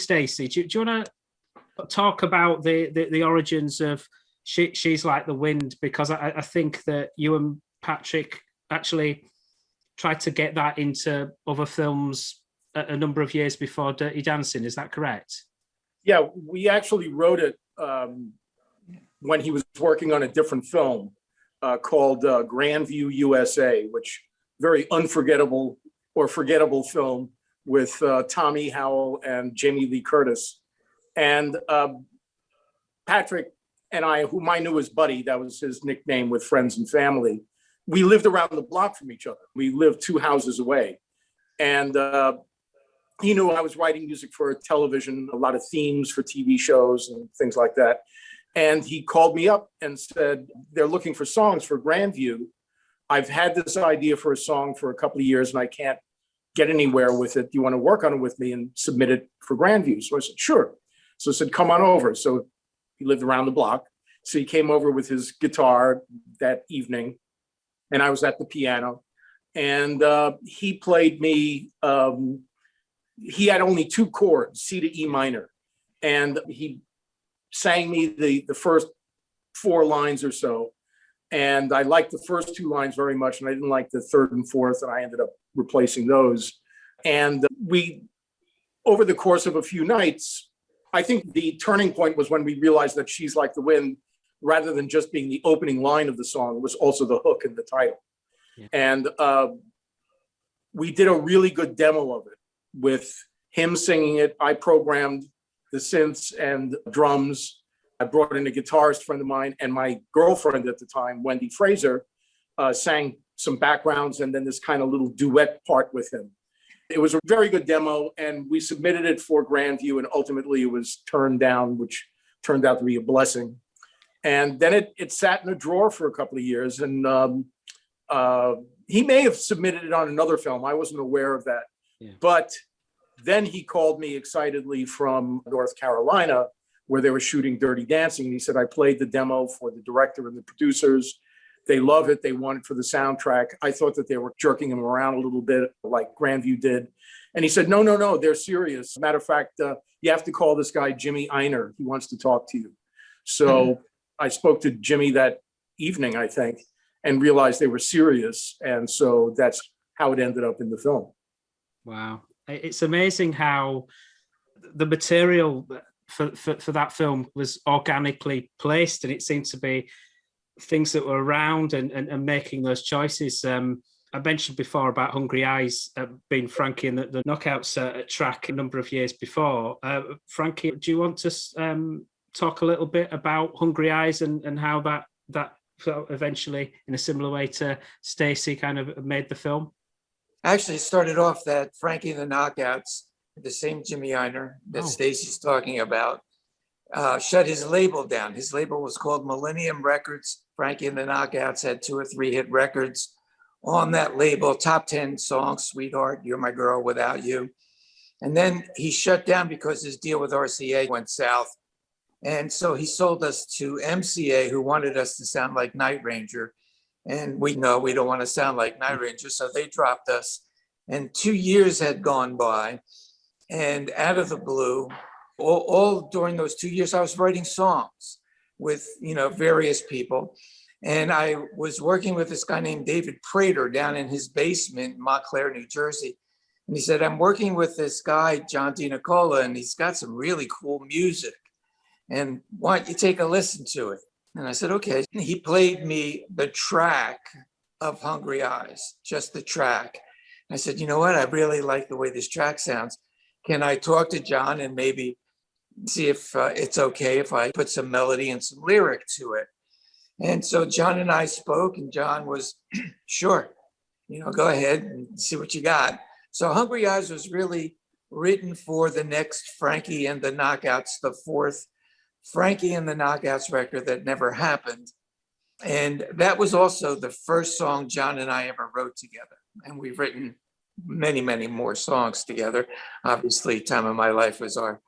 Stacey, do you want to talk about the origins of She's Like the Wind? Because I think that you and Patrick actually tried to get that into other films a number of years before Dirty Dancing. Is that correct? Yeah, we actually wrote it when he was working on a different film called Grandview USA, which very unforgettable or forgettable film with Tommy Howell and Jamie Lee Curtis. And Patrick and I, whom I knew as Buddy, that was his nickname with friends and family, we lived around the block from each other. We lived 2 houses away. And he knew I was writing music for television, a lot of themes for TV shows and things like that. And he called me up and said, they're looking for songs for Grandview. I've had this idea for a song for a couple of years and I can't get anywhere with it. Do you want to work on it with me and submit it for Grandview? So I said, sure. So I said, come on over. So he lived around the block. So he came over with his guitar that evening and I was at the piano. And he played me, he had only 2 chords, C to E minor. And he sang me the first 4 lines or so. And I liked the first 2 lines very much. And I didn't like the 3rd and 4th. And I ended up replacing those. And we, over the course of a few nights, I think the turning point was when we realized that She's Like the Wind, rather than just being the opening line of the song, was also the hook and the title. Yeah. And we did a really good demo of it with him singing it. I programmed the synths and drums. I brought in a guitarist friend of mine, and my girlfriend at the time, Wendy Fraser, sang some backgrounds and then this kind of little duet part with him. It was a very good demo, and we submitted it for Grandview, and ultimately it was turned down, which turned out to be a blessing. And then it sat in a drawer for a couple of years, and he may have submitted it on another film. I wasn't aware of that. Yeah. But then he called me excitedly from North Carolina, where they were shooting Dirty Dancing. And he said, I played the demo for the director and the producers. They love it. They want it for the soundtrack. I thought that they were jerking him around a little bit like Grandview did. And he said, no, they're serious. Matter of fact, you have to call this guy Jimmy Einer. He wants to talk to you. So I spoke to Jimmy that evening, I think, and realized they were serious. And so that's how it ended up in the film. Wow. It's amazing how the material for that film was organically placed, and it seemed to be things that were around and making those choices. I mentioned before about Hungry Eyes being Frankie and the Knockouts track a number of years before. Frankie, do you want to talk a little bit about Hungry Eyes and how that eventually, in a similar way to Stacey, kind of made the film? Actually, it started off that Frankie and the Knockouts, the same Jimmy Einer that Stacey's talking about, shut his label down. His label was called Millennium Records. Frankie and the Knockouts had 2 or 3 hit records on that label, top 10 songs, Sweetheart, You're My Girl, Without You. And then he shut down because his deal with RCA went south. And so he sold us to MCA, who wanted us to sound like Night Ranger. And we know we don't want to sound like Night Ranger, so they dropped us. And 2 years had gone by, and out of the blue, all during those 2 years, I was writing songs with, various people. And I was working with this guy named David Prater down in his basement in Montclair, New Jersey. And he said, I'm working with this guy, John DiNicola, and he's got some really cool music. And why don't you take a listen to it? And I said, okay. And he played me the track of Hungry Eyes, just the track. And I said, you know what? I really like the way this track sounds. Can I talk to John and maybe see if it's okay if I put some melody and some lyric to it? And so John and I spoke, and John was, sure, go ahead and see what you got. So Hungry Eyes was really written for the next Frankie and the Knockouts, the 4th Frankie and the Knockouts record that never happened. And that was also the first song John and I ever wrote together. And we've written many, many more songs together. Obviously, Time of My Life was our,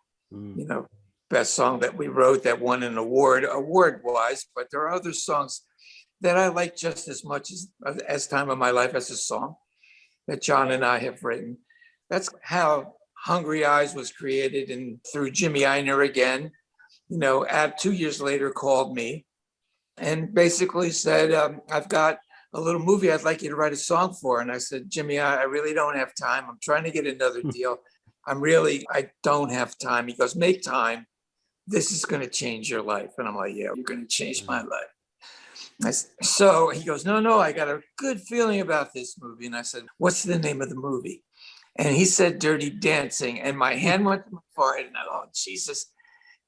best song that we wrote that won an award-wise. But there are other songs that I like just as much as Time of My Life as a song that John and I have written. That's how Hungry Eyes was created, and through Jimmy Einer again, at 2 years later called me and basically said, I've got a little movie I'd like you to write a song for. And I said, Jimmy, I really don't have time. I'm trying to get another deal. I don't have time. He goes, make time. This is going to change your life. And I'm like, yeah, you're going to change my life. So he goes, no, I got a good feeling about this movie. And I said, what's the name of the movie? And he said, Dirty Dancing. And my hand went to my forehead and I go, oh, Jesus,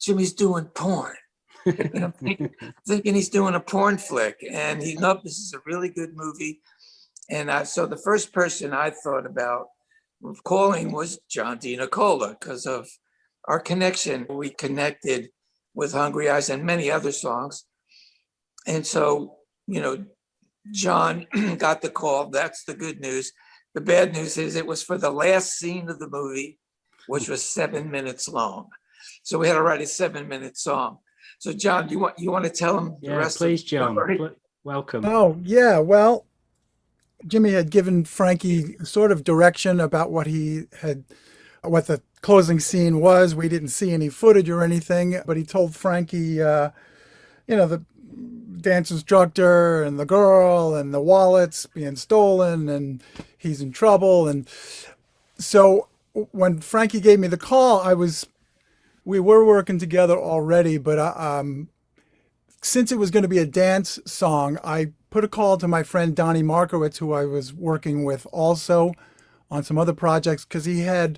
Jimmy's doing porn. I'm thinking he's doing a porn flick. And he nope, this is a really good movie. And so the first person I thought about calling was John D. Nicola because of our connection. We connected with Hungry Eyes and many other songs. And so, John got the call. That's the good news. The bad news is it was for the last scene of the movie, which was 7 minutes long. So we had to write a 7-minute song. So John, you want to tell him the rest? Please, John. Welcome. Oh, yeah. Well, Jimmy had given Frankie sort of direction about what the closing scene was. We didn't see any footage or anything, but he told Frankie, the dance instructor and the girl and the wallets being stolen and he's in trouble. And so when Frankie gave me the call, we were working together already, but since it was going to be a dance song, I put a call to my friend Donnie Markowitz, who I was working with also on some other projects, because he had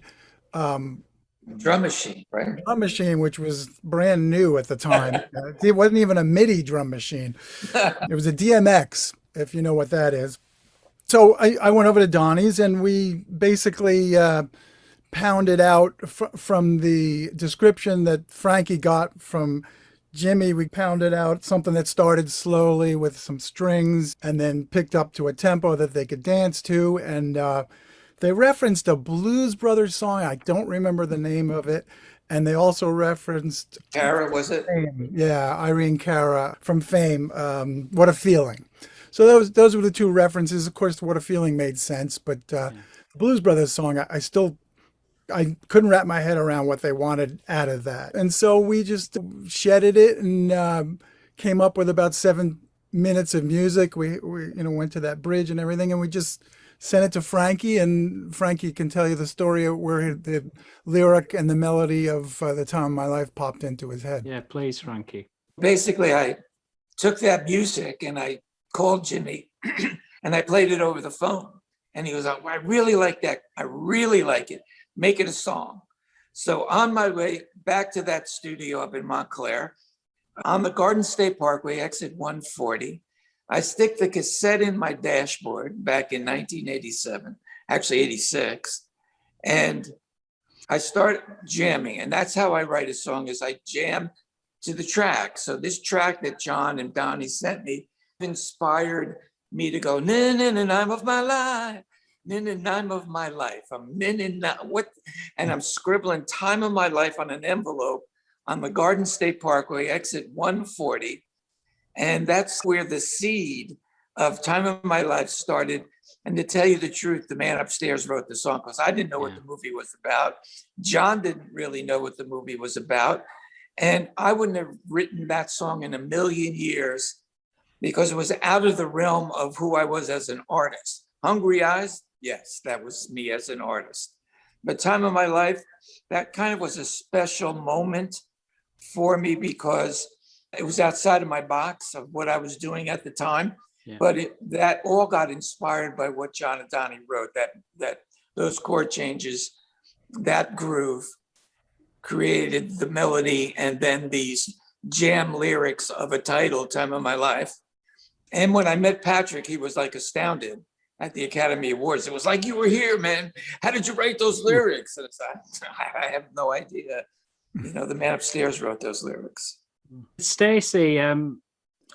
Drum machine, right? Drum machine, which was brand new at the time. It wasn't even a MIDI drum machine. It was a DMX, if you know what that is. So I went over to Donnie's and we basically pounded out from the description that Frankie got from Jimmy. We pounded out something that started slowly with some strings and then picked up to a tempo that they could dance to. And they referenced a Blues Brothers song. I don't remember the name of it. And they also referenced Cara, was it? Fame. Yeah, Irene Cara from Fame. What a Feeling. So those were the two references. Of course, What a Feeling made sense, but the Blues Brothers song, I couldn't wrap my head around what they wanted out of that. And so we just shedded it and came up with about 7 minutes of music. We went to that bridge and everything, and we just sent it to Frankie, and Frankie can tell you the story of where the lyric and the melody of The Time of My Life popped into his head. Yeah, please, Frankie. Basically, I took that music and I called Jimmy and I played it over the phone. And he was like, well, I really like that. I really like it. Make it a song. So on my way back to that studio up in Montclair, on the Garden State Parkway, exit 140, I stick the cassette in my dashboard back in 1987, actually 86, and I start jamming. And that's how I write a song, is I jam to the track. So this track that John and Donnie sent me inspired me to go, "Nin-nin-nin-nine of my life. Nin-nin-nine of my life. I'm what?" And I'm scribbling "Time of My Life" on an envelope on the Garden State Parkway, exit 140. And that's where the seed of Time of My Life started. And to tell you the truth, the man upstairs wrote the song because I didn't know what the movie was about. John didn't really know what the movie was about. And I wouldn't have written that song in a million years because it was out of the realm of who I was as an artist. Hungry Eyes, yes, that was me as an artist. But Time of My Life, that kind of was a special moment for me because it was outside of my box of what I was doing at the time. Yeah. But that all got inspired by what John and Donnie wrote, that those chord changes, that groove created the melody, and then these jam lyrics of a title, Time of My Life. And when I met Patrick, he was like astounded at the Academy Awards. It was like, "You were here, man. How did you write those lyrics?" And I have no idea. The man upstairs wrote those lyrics. Stacey,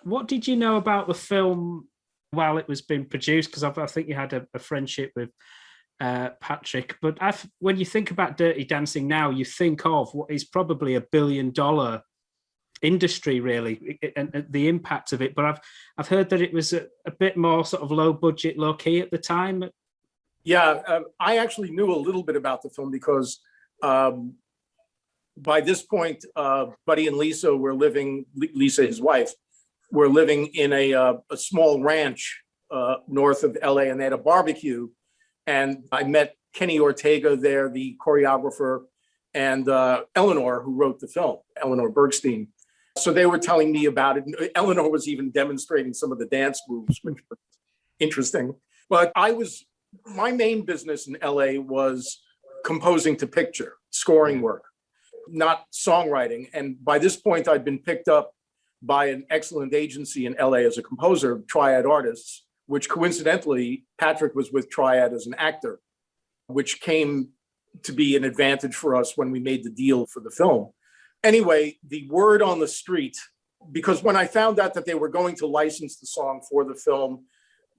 what did you know about the film while it was being produced? Because I think you had a friendship with Patrick. But when you think about Dirty Dancing now, you think of what is probably $1 billion industry, really, and the impact of it. But I've heard that it was a bit more sort of low budget, low key at the time. Yeah, I actually knew a little bit about the film because by this point, Buddy and Lisa were living, Lisa, his wife, were living in a small ranch north of LA, and they had a barbecue. And I met Kenny Ortega there, the choreographer, and Eleanor, who wrote the film, Eleanor Bergstein. So they were telling me about it. And Eleanor was even demonstrating some of the dance moves, which was interesting. But my main business in LA was composing to picture, scoring work, not songwriting. And by this point, I'd been picked up by an excellent agency in LA as a composer, Triad Artists, which coincidentally, Patrick was with Triad as an actor, which came to be an advantage for us when we made the deal for the film. Anyway, the word on the street, because when I found out that they were going to license the song for the film,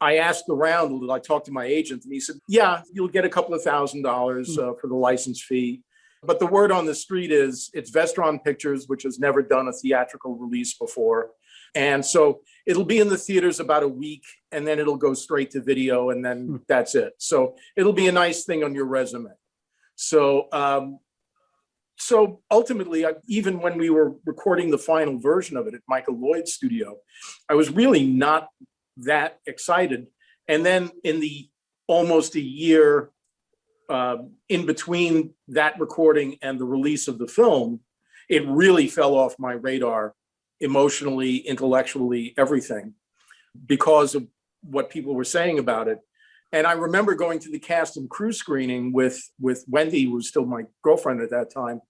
I asked around a little. I talked to my agent and he said, yeah, you'll get a couple of $1,000 for the license fee. But the word on the street is it's Vestron Pictures, which has never done a theatrical release before. And so it'll be in the theaters about a week and then it'll go straight to video and then that's it. So it'll be a nice thing on your resume. So ultimately, even when we were recording the final version of it at Michael Lloyd's studio, I was really not that excited. And then in the almost a year in between that recording and the release of the film, it really fell off my radar emotionally, intellectually, everything, because of what people were saying about it. And I remember going to the cast and crew screening with Wendy, who was still my girlfriend at that time.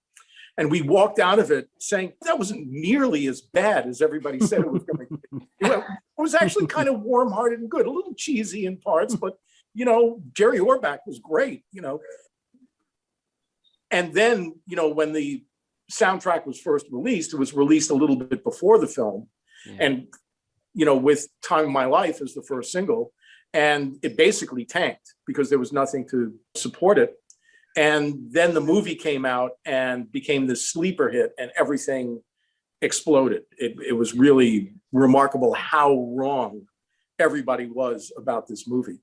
And we walked out of it saying, that wasn't nearly as bad as everybody said it was going to be. It was actually kind of warm-hearted and good, a little cheesy in parts, but, Jerry Orbach was great, And then, when the soundtrack was first released, it was released a little bit before the film. Yeah. And, with Time of My Life as the first single, and it basically tanked because there was nothing to support it. And then the movie came out and became this sleeper hit and everything exploded. It was really remarkable how wrong everybody was about this movie.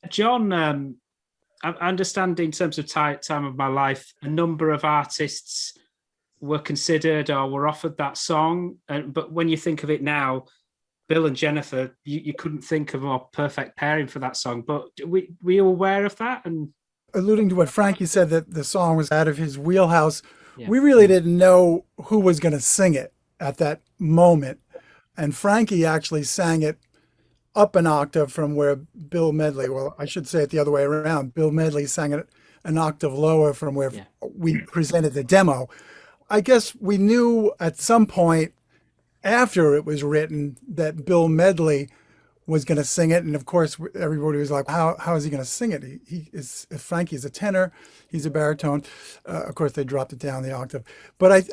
John, I understand in terms of Time of My Life, a number of artists were considered or were offered that song. But when you think of it now, Bill and Jennifer, you couldn't think of a more perfect pairing for that song. But were you aware of that? And alluding to what Frankie said, that the song was out of his wheelhouse, we really didn't know who was going to sing it at that moment. And Frankie actually sang it up an octave from where Bill Medley, well, I should say it the other way around. Bill Medley sang it an octave lower from where we presented the demo. I guess we knew at some point after it was written that Bill Medley was going to sing it. And of course, everybody was like, how is he going to sing it? If Frankie's a tenor, he's a baritone. Of course, they dropped it down the octave. But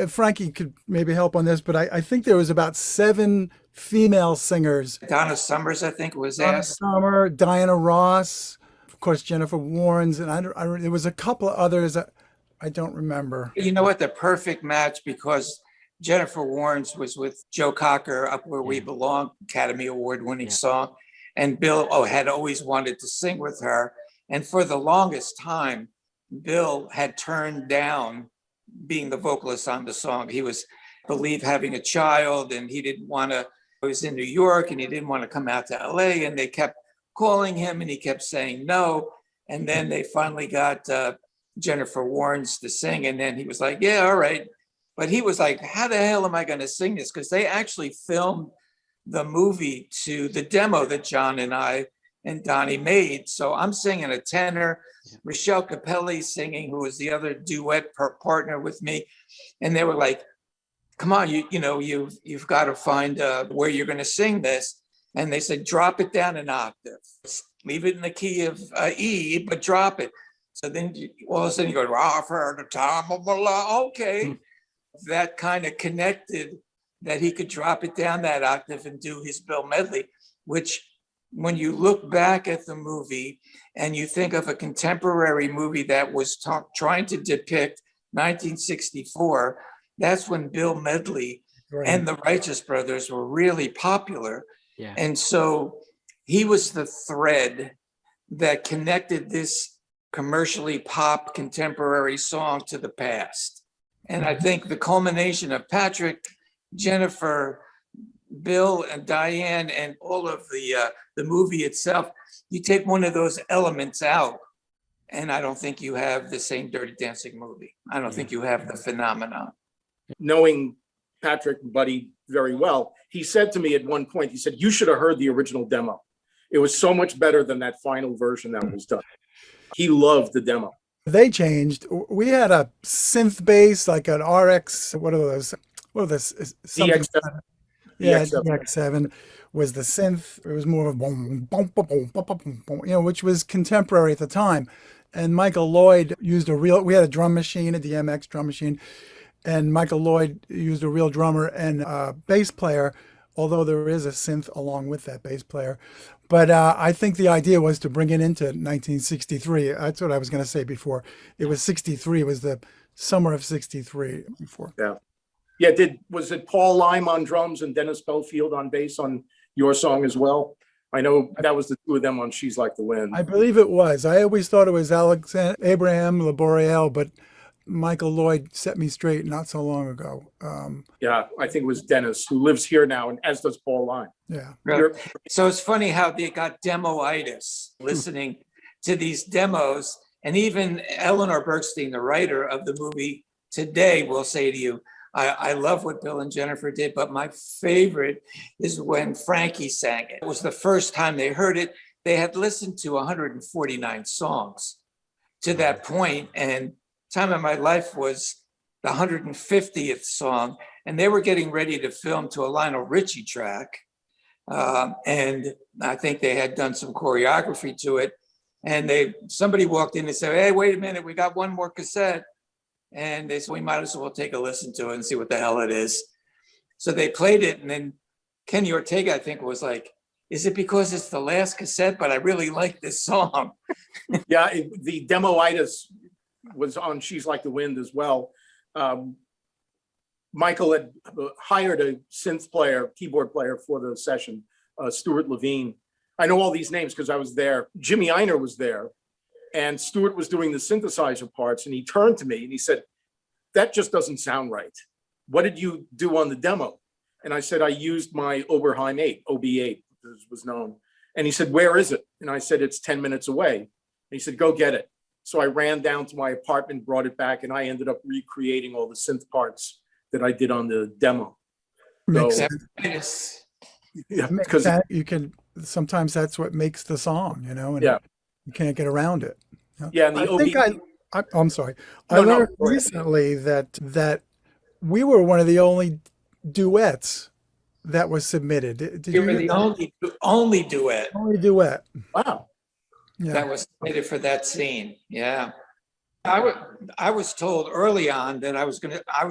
Frankie could maybe help on this, but I think there was about 7 female singers. Donna Summers, I think, was Donna asked. Summer, Diana Ross, of course, Jennifer Warnes, and there was a couple of others that I don't remember. You know what? The perfect match, because Jennifer Warnes was with Joe Cocker, Up Where We Belong, Academy Award-winning song. And Bill had always wanted to sing with her. And for the longest time, Bill had turned down being the vocalist on the song. He was, I believe, having a child, and he didn't want to, he was in New York, and he didn't want to come out to LA, and they kept calling him, and he kept saying no. And then they finally got Jennifer Warnes to sing, and then he was like, yeah, all right. But he was like, how the hell am I going to sing this? Because they actually filmed the movie to the demo that John and I and Donnie made. So I'm singing a tenor, Rochelle Capelli singing, who was the other duet partner with me. And they were like, come on, you've got to find where you're going to sing this. And they said, drop it down an octave. Leave it in the key of E, but drop it. So then all of a sudden you go, I've heard the time of my life. Okay. That kind of connected that he could drop it down that octave and do his Bill Medley, which when you look back at the movie and you think of a contemporary movie that was trying to depict 1964, that's when Bill Medley and the Righteous Brothers were really popular. Yeah. And so he was the thread that connected this commercially pop contemporary song to the past. And I think the culmination of Patrick, Jennifer, Bill, and Diane, and all of the movie itself, you take one of those elements out, and I don't think you have the same Dirty Dancing movie. I don't think you have the phenomenon. Knowing Patrick and Buddy very well, he said to me at one point, he said, "You should have heard the original demo. It was so much better than that final version that was done." He loved the demo. They changed. We had a synth bass, like an RX. What are those? What are those? Something. DX7. Yeah, DX7. DX7 was the synth. It was more of boom, boom, boom, boom, boom, boom, boom, which was contemporary at the time. And Michael Lloyd used a real. We had a drum machine, a DMX drum machine, and Michael Lloyd used a real drummer and a bass player. Although there is a synth along with that bass player. But I think the idea was to bring it into 1963. That's what I was going to say before. It was 63. It was the summer of 63 before. Yeah. Yeah. Was it Paul Lime on drums and Dennis Belfield on bass on your song as well? I know that was the two of them on She's Like the Wind. I believe it was. I always thought it was Abraham Laboriel, but Michael Lloyd set me straight not so long ago. Yeah, I think it was Dennis, who lives here now, and as does Paul Lime. Yeah. So it's funny how they got demo-itis listening to these demos. And even Eleanor Bergstein, the writer of the movie today, will say to you, I love what Bill and Jennifer did, but my favorite is when Frankie sang it. It was the first time they heard it. They had listened to 149 songs to that point, and Time of My Life was the 150th song, and they were getting ready to film to a Lionel Richie track. And I think they had done some choreography to it. And somebody walked in and said, "Hey, wait a minute, we got one more cassette." And they said, "We might as well take a listen to it and see what the hell it is." So they played it, and then Kenny Ortega, I think, was like, "Is it because it's the last cassette? But I really like this song." Yeah, the demo-itis was on She's Like the Wind as well. Michael had hired a synth player, keyboard player for the session, Stuart Levine. I know all these names because I was there. Jimmy Einer was there, and Stuart was doing the synthesizer parts, and he turned to me and he said, "That just doesn't sound right. What did you do on the demo?" And I said, "I used my Oberheim 8, OB8, as was known." And he said, "Where is it?" And I said, "It's 10 minutes away." And he said, "Go get it." So I ran down to my apartment, brought it back, and I ended up recreating all the synth parts that I did on the demo. Makes So, sense. yeah, Makes because sense. You can sometimes that's what makes the song, and Yeah. you can't get around it. yeah, and the I think I'm sorry. I No, no, learned go ahead. recently that we were one of the only duets that was submitted. Did You you were the only duet only duet? wow. Yeah. that was submitted for that scene. Yeah. I was told early on that I was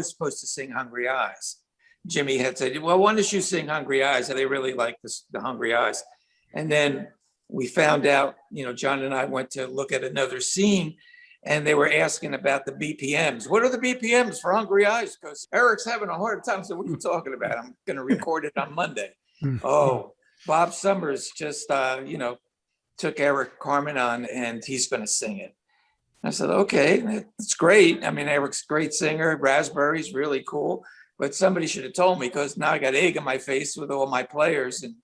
supposed to sing Hungry Eyes. Jimmy had said, "Well, why don't you sing Hungry Eyes?" And they really liked the Hungry Eyes. And then we found out, John and I went to look at another scene, and they were asking about the BPMs. "What are the BPMs for Hungry Eyes?" Because Eric's having a hard time. So what are you talking about? "I'm going to record it on Monday." Oh, Bob Summers just, took Eric Carmen on, and he's going to sing it. I said, "Okay, it's great. I mean, Eric's a great singer. Raspberry's really cool. But somebody should have told me, because now I got egg in my face with all my players, and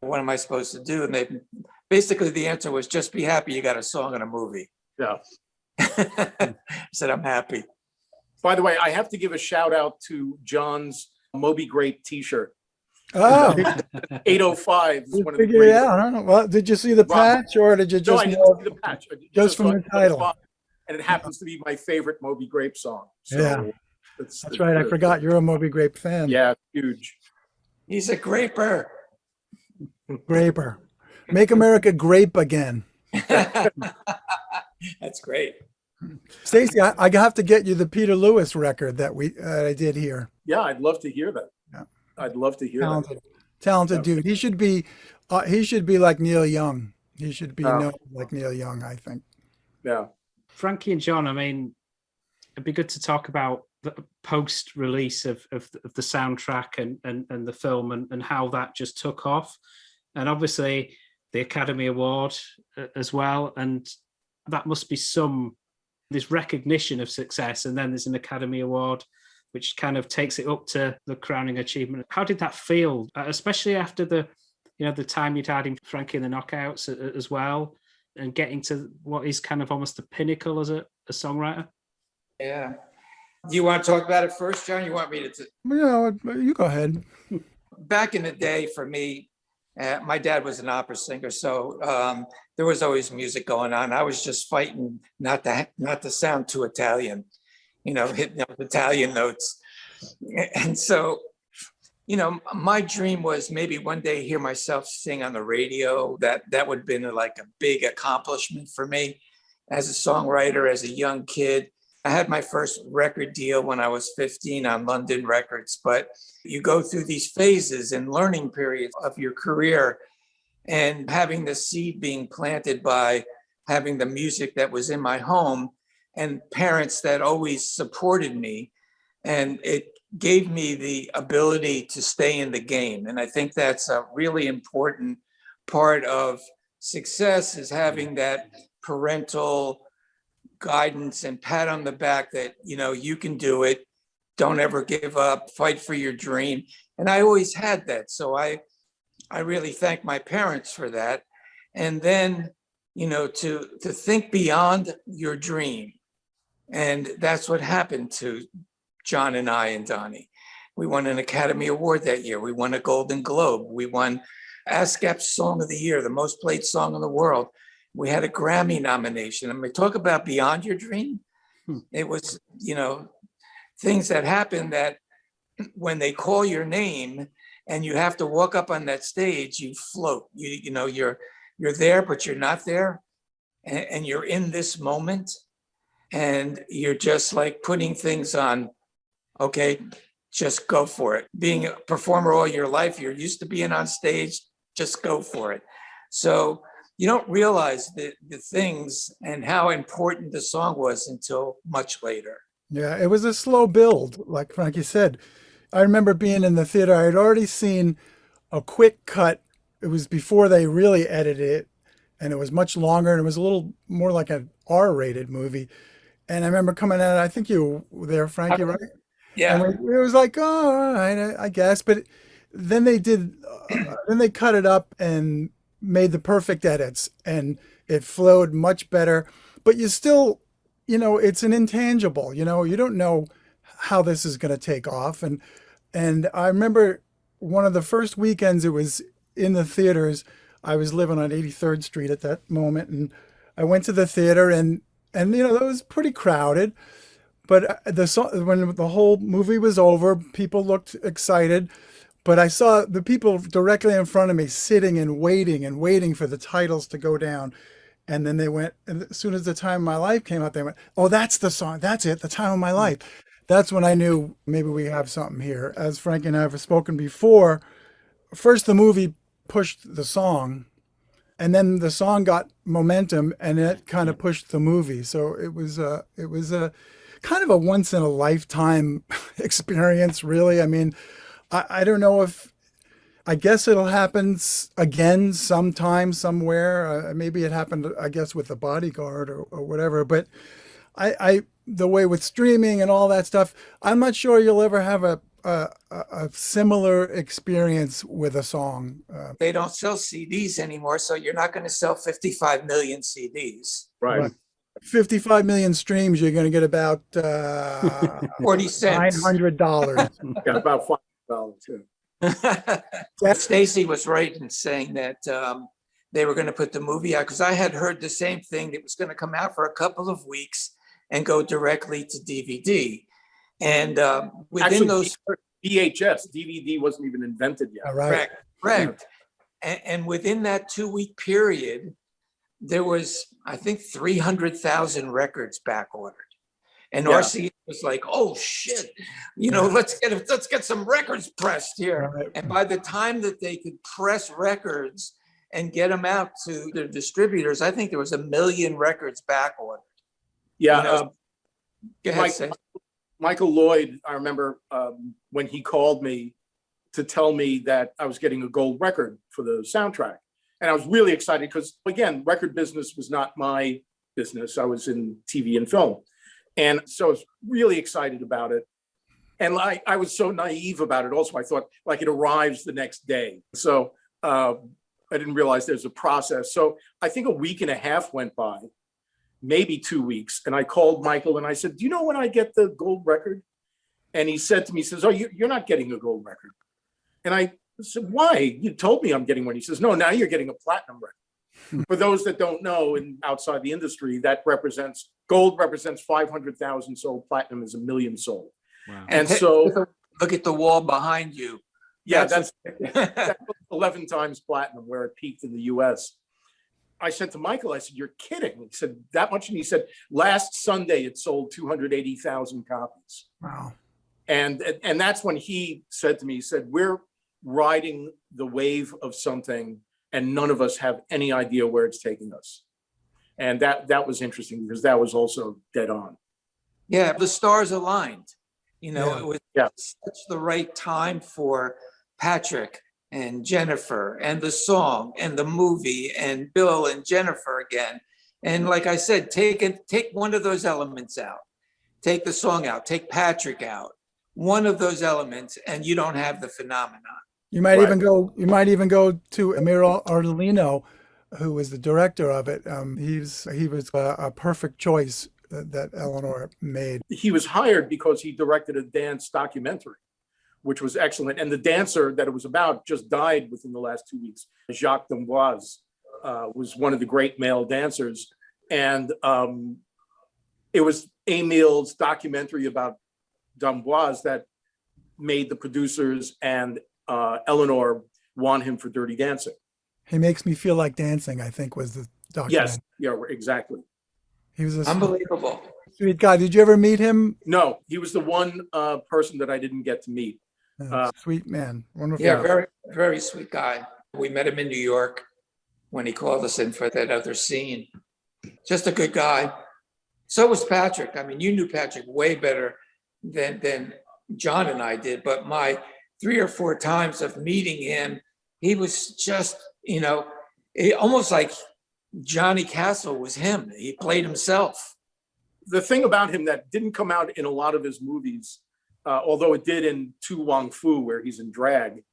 what am I supposed to do?" And basically the answer was, "Just be happy you got a song in a movie." Yeah. I said, "I'm happy." By the way, I have to give a shout out to John's Moby Grape t-shirt. Oh, 805 is you one of the figured it greatest. out, huh? Well, did you see the patch, or did you No, just I didn't know? see the patch. I just from saw the it. title. And it happens to be my favorite Moby Grape song. So Yeah. that's That's right. I forgot you're a Moby Grape fan. Yeah, huge. He's a graper. Graper. Make America grape again. That's great. Stacey, I have to get you the Peter Lewis record that I did here. Yeah, I'd love to hear that. Yeah. I'd love to hear Talented Yeah. dude. He should be like Neil Young. He should be Oh. known like Neil Young, I think. that. Yeah. Frankie and John, I mean, it'd be good to talk about the post-release of the soundtrack and the film and how that just took off. And obviously, the Academy Award as well. And that must be this recognition of success. And then there's an Academy Award, which kind of takes it up to the crowning achievement. How did that feel, especially after the time you'd had in Frankie and the Knockouts as well, and getting to what is kind of almost the pinnacle as a songwriter? Yeah. Do you want to talk about it first, John? You want me to? You go ahead. Back in the day, for me, my dad was an opera singer, so there was always music going on. I was just fighting not to sound too Italian, hitting up Italian notes. And so, my dream was maybe one day hear myself sing on the radio. That would have been like a big accomplishment for me as a songwriter, as a young kid. I had my first record deal when I was 15 on London Records, but you go through these phases and learning periods of your career, and having the seed being planted by having the music that was in my home and parents that always supported me. And it gave me the ability to stay in the game. And I think that's a really important part of success, is having that parental guidance and pat on the back that, you can do it. Don't ever give up, fight for your dream. And I always had that. So I really thank my parents for that. And then, to think beyond your dream. And that's what happened to John and I and Donnie. We won an Academy Award that year. We won a Golden Globe. We won ASCAP's Song of the Year, the most played song in the world. We had a Grammy nomination. I mean, talk about beyond your dream. It was, things that happen that when they call your name and you have to walk up on that stage, you float. You're there, but you're not there. And you're in this moment. And you're just like putting things on, okay, just go for it. Being a performer all your life, you're used to being on stage, just go for it. So you don't realize the things and how important the song was until much later. Yeah, it was a slow build, like Frankie said. I remember being in the theater. I had already seen a quick cut. It was before they really edited it, and it was much longer, and it was a little more like an R-rated movie. And I remember coming out, I think you were there, Frankie, right? Yeah. And it was like, oh, all right, I guess. But then they cut it up and made the perfect edits, and it flowed much better. But you still, it's an intangible. You don't know how this is going to take off. And I remember one of the first weekends it was in the theaters. I was living on 83rd Street at that moment, and I went to the theater, and it was pretty crowded. But when the whole movie was over, people looked excited. But I saw the people directly in front of me sitting and waiting for the titles to go down. And then they went, and as soon as The Time of My Life came out, they went, oh, that's the song. That's it, The Time of My Life. That's when I knew maybe we have something here. As Frankie and I have spoken before, first the movie pushed the song, and then the song got momentum, and it kind of pushed the movie. So it was a kind of a once in a lifetime experience, really. I mean, I don't know if, I guess it'll happen again sometime, somewhere. Maybe it happened, I guess, with The Bodyguard or whatever. But the way with streaming and all that stuff, I'm not sure you'll ever have a similar experience with a song. They don't sell CDs anymore, so you're not going to sell 55 million CDs. Right. 55 million streams, you're going to get about 40 cents. $900. Yeah, about $5 too. Stacy was right in saying that they were going to put the movie out, because I had heard the same thing. It was going to come out for a couple of weeks and go directly to DVD. And within Actually, those VHS, DVD wasn't even invented yet. All right. correct. And within that 2-week period, there was, I think, 300,000 records back ordered. And Yeah. RCA was like, oh shit, let's get some records pressed here. Right. And by the time that they could press records and get them out to their distributors, I think there was 1 million records back ordered. Yeah. Go ahead, Sam. Michael Lloyd, I remember when he called me to tell me that I was getting a gold record for the soundtrack. And I was really excited because, again, record business was not my business. I was in TV and film. And so I was really excited about it. And I was so naive about it also. I thought like it arrives the next day. So I didn't realize there's a process. So I think a week and a half went by, maybe 2 weeks. And I called Michael and I said, do you know when I get the gold record? And he said to me, he says, oh, you're not getting a gold record. And I said, why? You told me I'm getting one. He says, no, now you're getting a platinum record. For those that don't know, and outside the industry, that represents, gold represents 500,000 sold, platinum is 1 million sold. Wow. And so look at the wall behind you. yeah, that's 11 times platinum where it peaked in the US. I said to Michael, I said, you're kidding. He said, that much? And he said, last Sunday, it sold 280,000 copies. Wow. And that's when he said to me, he said, we're riding the wave of something and none of us have any idea where it's taking us. And that was interesting because that was also dead on. Yeah, the stars aligned. You know, Yeah. it was Yeah. such the right time for Patrick and Jennifer and the song and the movie and Bill and Jennifer again. And like I said, take one of those elements out. Take the song out, take Patrick out. One of those elements and you don't have the phenomenon. You might Right. even go to Amir Ardolino, who was the director of it. He was a perfect choice that Eleanor made. He was hired because he directed a dance documentary, which was excellent. And the dancer that it was about just died within the last 2 weeks. Jacques D'Amboise was one of the great male dancers. And it was Emil's documentary about D'Amboise that made the producers and Eleanor want him for Dirty Dancing. He Makes Me Feel Like Dancing, I think, was the documentary. Yes, yeah, exactly. He was a Unbelievable. sweet guy. Did you ever meet him? No, he was the one person that I didn't get to meet. Sweet man. Wonderful. Yeah, very, very sweet guy. We met him in New York when he called us in for that other scene. Just a good guy. So was Patrick. I mean, you knew Patrick way better than John and I did, but my 3 or 4 times of meeting him, he was just, you know, almost like Johnny Castle was him. He played himself. The thing about him that didn't come out in a lot of his movies, although it did in Tu Wong Fu, where he's in drag,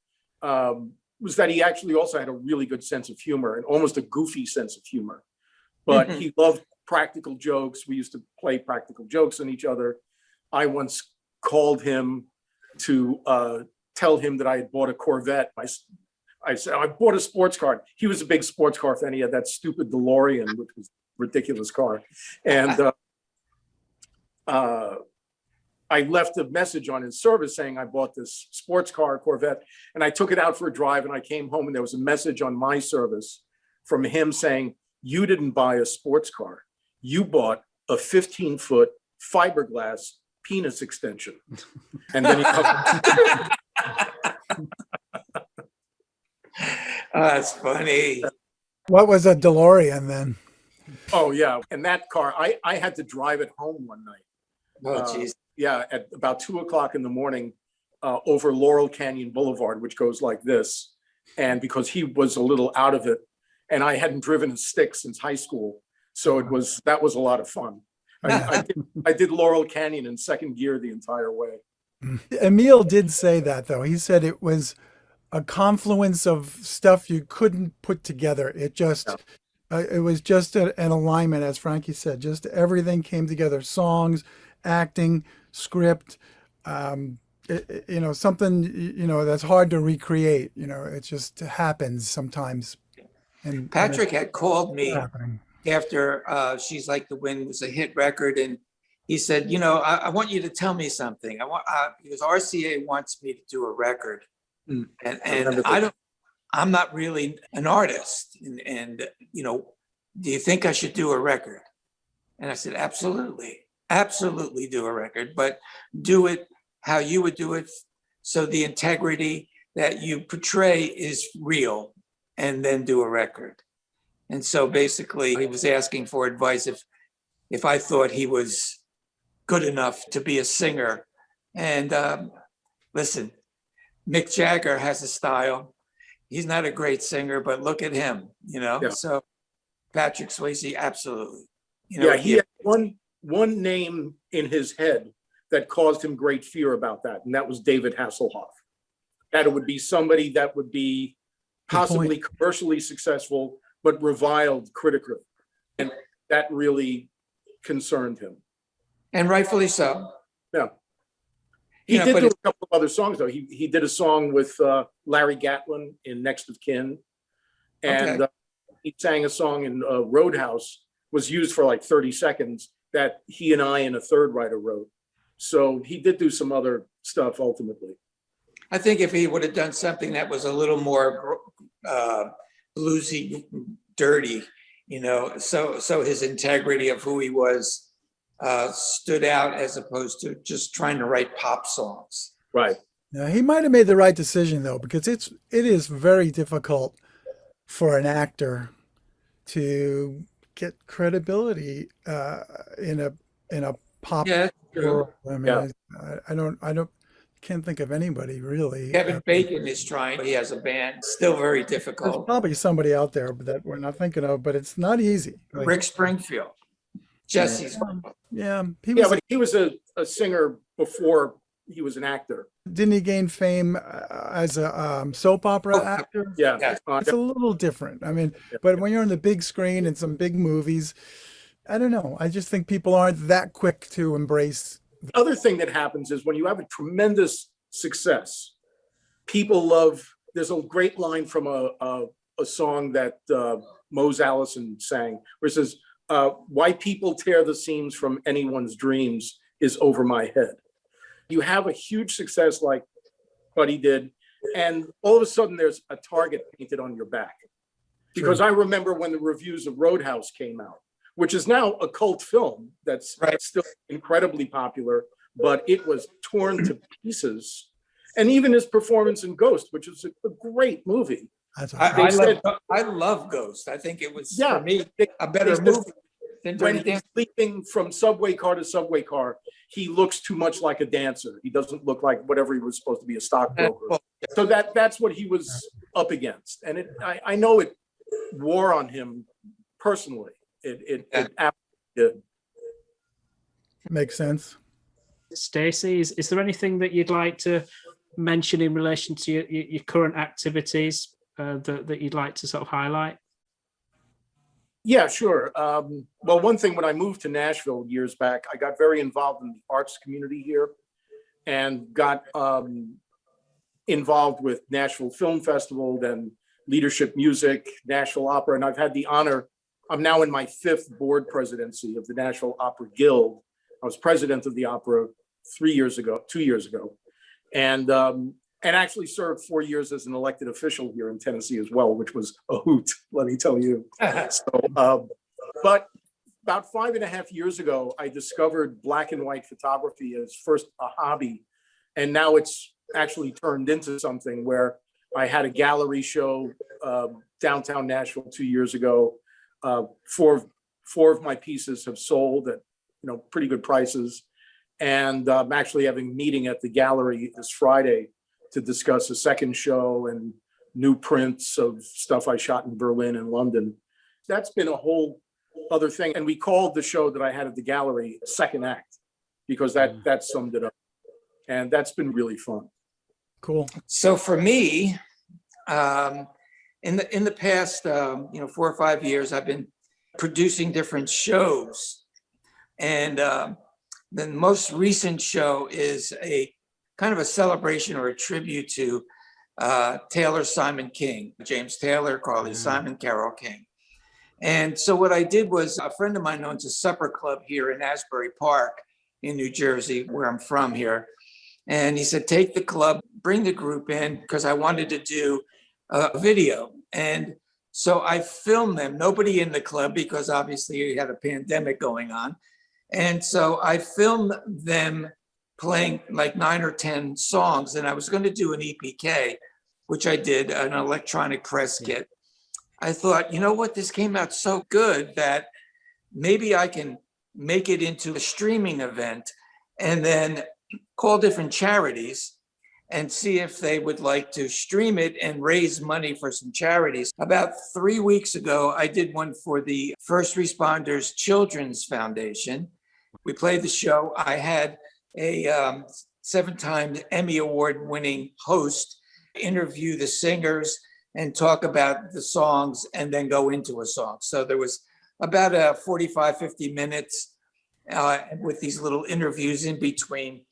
was that he actually also had a really good sense of humor and almost a goofy sense of humor. But he loved practical jokes. We used to play practical jokes on each other. I once called him to tell him that I had bought a Corvette. I said, I bought a sports car. He was a big sports car fan. He had that stupid DeLorean, which was a ridiculous car. And I left a message on his service saying I bought this sports car, Corvette, and I took it out for a drive and I came home and there was a message on my service from him saying, you didn't buy a sports car. You bought a 15-foot fiberglass penis extension. And then he That's funny. What was a DeLorean then? oh yeah. And that car, I had to drive it home one night. Oh, geez. Yeah, at about 2 o'clock in the morning over Laurel Canyon Boulevard, which goes like this. And because he was a little out of it and I hadn't driven a stick since high school. So that was a lot of fun. I did Laurel Canyon in second gear the entire way. Emil did say that, though. He said it was a confluence of stuff you couldn't put together. It just, it was just an alignment, as Frankie said. Just everything came together: songs, acting, script. You know, something that's hard to recreate. You know, it just happens sometimes. And Patrick had called me happening. after She's Like the Wind was a hit record, and he said, I want you to tell me something. Because RCA wants me to do a record, and I'm not really an artist, and do you think I should do a record? And I said, absolutely do a record, but do it how you would do it, so the integrity that you portray is real, and then do a record. And so basically he was asking for advice if I thought he was good enough to be a singer. And listen, Mick Jagger has a style. he's not a great singer, but look at him, Yeah. So Patrick Swayze, absolutely. Yeah, he had one name in his head that caused him great fear about that, and that was David Hasselhoff. That it would be somebody that would be possibly commercially successful, but reviled critically. And that really concerned him. And rightfully so. Yeah. He did do a couple of other songs, though. He did a song with Larry Gatlin in Next of Kin. And he sang a song in Roadhouse, was used for like 30 seconds, that he and I and a third writer wrote. So he did do some other stuff ultimately. I think if he would have done something that was a little more bluesy, dirty, so his integrity of who he was stood out, as opposed to just trying to write pop songs. Right. Now, he might have made the right decision though, because it is very difficult for an actor to get credibility in a pop world. I mean, I can't think of anybody really. Kevin Bacon is trying. He has a band. Still very There's difficult. probably somebody out there that we're not thinking of, but it's not easy. Like, Rick Springfield. Jesse's. yeah, But he was a singer before he was an actor. Didn't he gain fame as a soap opera actor? Yeah. It's a little different. I mean, but when you're on the big screen in some big movies, I don't know. I just think people aren't that quick to embrace. The other thing that happens is when you have a tremendous success, people love, there's a great line from a song that Mose Allison sang, where it says, why people tear the seams from anyone's dreams is over my head. You have a huge success like Buddy did, and all of a sudden there's a target painted on your back. Because I remember when the reviews of Roadhouse came out, which is now a cult film that's still incredibly popular, but it was torn to pieces. And even his performance in Ghost, which is a great movie. I love Ghost. I think it was, for me, a better movie. When he's leaping from subway car to subway car, he looks too much like a dancer. He doesn't look like whatever he was supposed to be, a stockbroker. So that's what he was up against. And I know it wore on him personally. It absolutely did. Makes sense. Stacey, is there anything that you'd like to mention in relation to your current activities that you'd like to sort of highlight? Yeah, sure. Well, one thing, when I moved to Nashville years back, I got very involved in the arts community here and got involved with Nashville Film Festival, then Leadership Music, Nashville Opera, and I've had the honor, I'm now in my 5th board presidency of the Nashville Opera Guild. I was president of the opera 2 years ago, and actually served 4 years as an elected official here in Tennessee as well, which was a hoot, let me tell you. But about 5.5 years ago, I discovered black and white photography as first a hobby, and now it's actually turned into something where I had a gallery show downtown Nashville 2 years ago. Four of my pieces have sold at pretty good prices, and I'm actually having a meeting at the gallery this Friday to discuss a second show and new prints of stuff I shot in Berlin and London. That's been a whole other thing. And we called the show that I had at the gallery Second Act, because that summed it up. And that's been really fun. Cool. So for me, in the past 4 or 5 years, I've been producing different shows. And the most recent show is a kind of a celebration or a tribute to Taylor Simon King, James Taylor, Carly Simon, Carole King. And so what I did was, a friend of mine owns a supper club here in Asbury Park in New Jersey, where I'm from here. And he said, take the club, bring the group in, because I wanted to do a video. And so I filmed them, nobody in the club, because obviously you had a pandemic going on. And so I filmed them playing like 9 or 10 songs, and I was going to do an EPK, which I did, an electronic press kit. I thought, you know what, this came out so good that maybe I can make it into a streaming event and then call different charities and see if they would like to stream it and raise money for some charities. About 3 weeks ago, I did one for the First Responders Children's Foundation. We played the show. I had a 7-time Emmy Award winning host interview the singers and talk about the songs and then go into a song. So there was about 45, 50 minutes with these little interviews in between.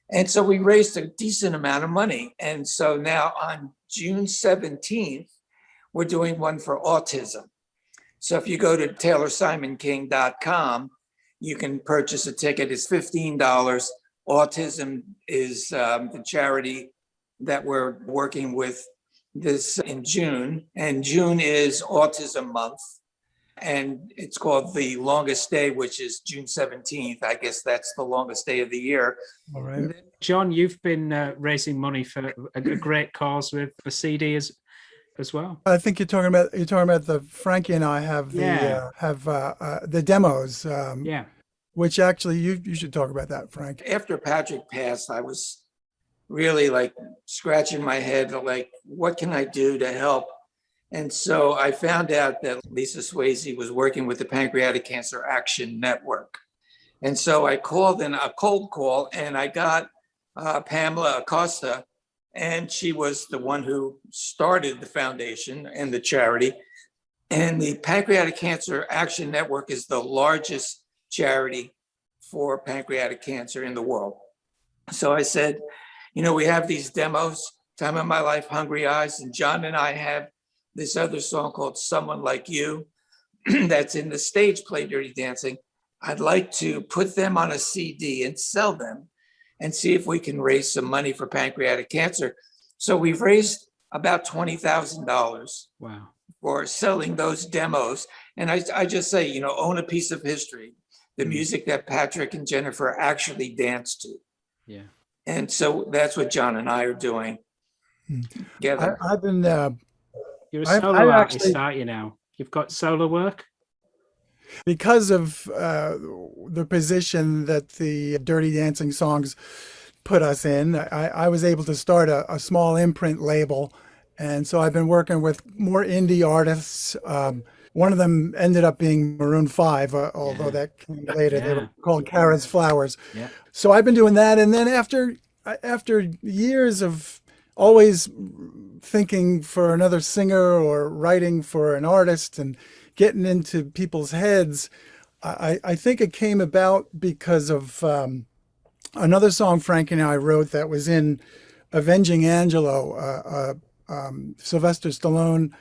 And so we raised a decent amount of money. And so now on June 17th, we're doing one for autism. So if you go to TaylorSimonKing.com, you can purchase a ticket. It's $15. Autism is the charity that we're working with this in June. And June is Autism Month. And it's called The Longest Day, which is June 17th. I guess that's the longest day of the year. All right. John, you've been raising money for a great cause with the CD as well. I think you're talking about the Frankie and I have the demos. Yeah. Which actually you should talk about that, Frank. After Patrick passed, I was really like scratching my head, like, what can I do to help? And so I found out that Lisa Swayze was working with the Pancreatic Cancer Action Network. And so I called in a cold call, and I got Pamela Acosta, and she was the one who started the foundation and the charity. And the Pancreatic Cancer Action Network is the largest charity for pancreatic cancer in the world. So I said, we have these demos, Time of My Life, Hungry Eyes, and John and I have this other song called Someone Like You that's in the stage play Dirty Dancing. I'd like to put them on a CD and sell them and see if we can raise some money for pancreatic cancer. So we've raised about $20,000 Wow. for selling those demos. And I just say, own a piece of history, the music that Patrick and Jennifer actually danced to. Yeah. And so that's what John and I are doing together. I've been You're a I've solo artist, actually- aren't you now? You've got solo work? because of the position that the Dirty Dancing songs put us in. I was able to start a small imprint label, and so I've been working with more indie artists. One of them ended up being Maroon 5, although that came later. They were called Kara's Flowers. Yeah. So I've been doing that, and then after years of always thinking for another singer or writing for an artist and getting into people's heads, I think it came about because of another song Frank and I wrote that was in Avenging Angelo, Sylvester Stallone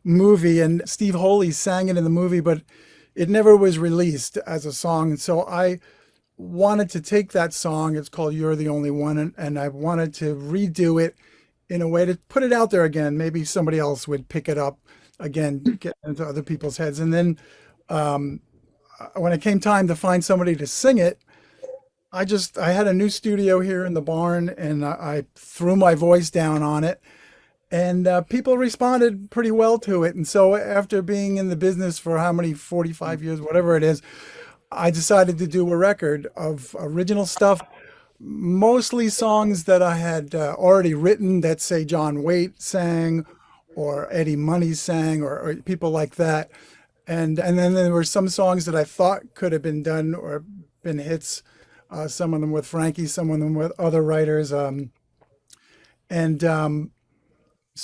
movie, and Steve Holy sang it in the movie, but it never was released as a song. And so I wanted to take that song, it's called You're the Only One, and I wanted to redo it in a way to put it out there again. Maybe somebody else would pick it up again, get into other people's heads. And then when it came time to find somebody to sing it, I had a new studio here in the barn, and I threw my voice down on it, and people responded pretty well to it. And so after being in the business for 45 years, whatever it is, I decided to do a record of original stuff, mostly songs that I had already written that, say, John Waite sang or Eddie Money sang or people like that. And then there were some songs that I thought could have been done or been hits, some of them with Frankie, some of them with other writers. So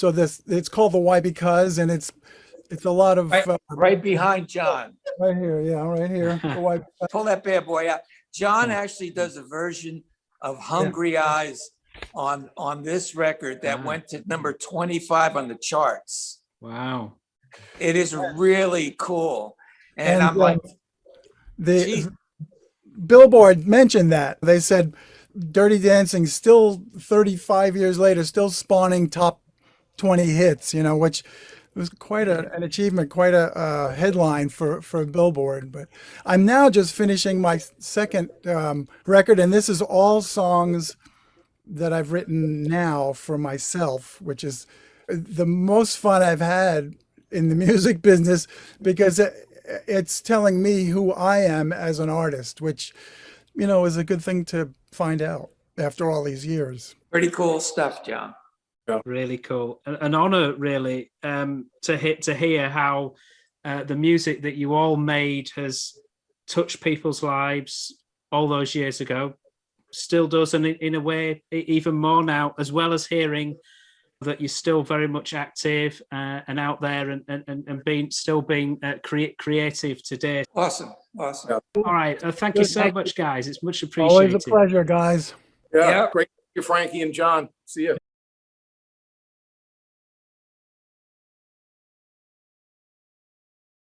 it's called The Why Because, and it's a lot of right behind John. right here, yeah, right here. The Why Because. Pull that bad boy out. John actually does a version of Hungry Eyes on this record that went to number 25 on the charts. Wow. It is really cool. And I'm like, geez. Billboard mentioned that. They said Dirty Dancing still 35 years later, still spawning top 20 hits, which was quite an achievement, quite a headline for Billboard. But I'm now just finishing my second record, and this is all songs that I've written now for myself, which is the most fun I've had in the music business, because it's telling me who I am as an artist, which, is a good thing to find out. after all these years. Pretty cool stuff, John. Really cool. An honor, really, to hear how the music that you all made has touched people's lives all those years ago, still does, and in a way even more now, as well as hearing that you're still very much active and out there and still being creative today. Awesome. Awesome. All right. Thank you so much, guys. It's much Always appreciated. a pleasure, guys. Yeah, Yeah. great. Thank you, Frankie and John. See you.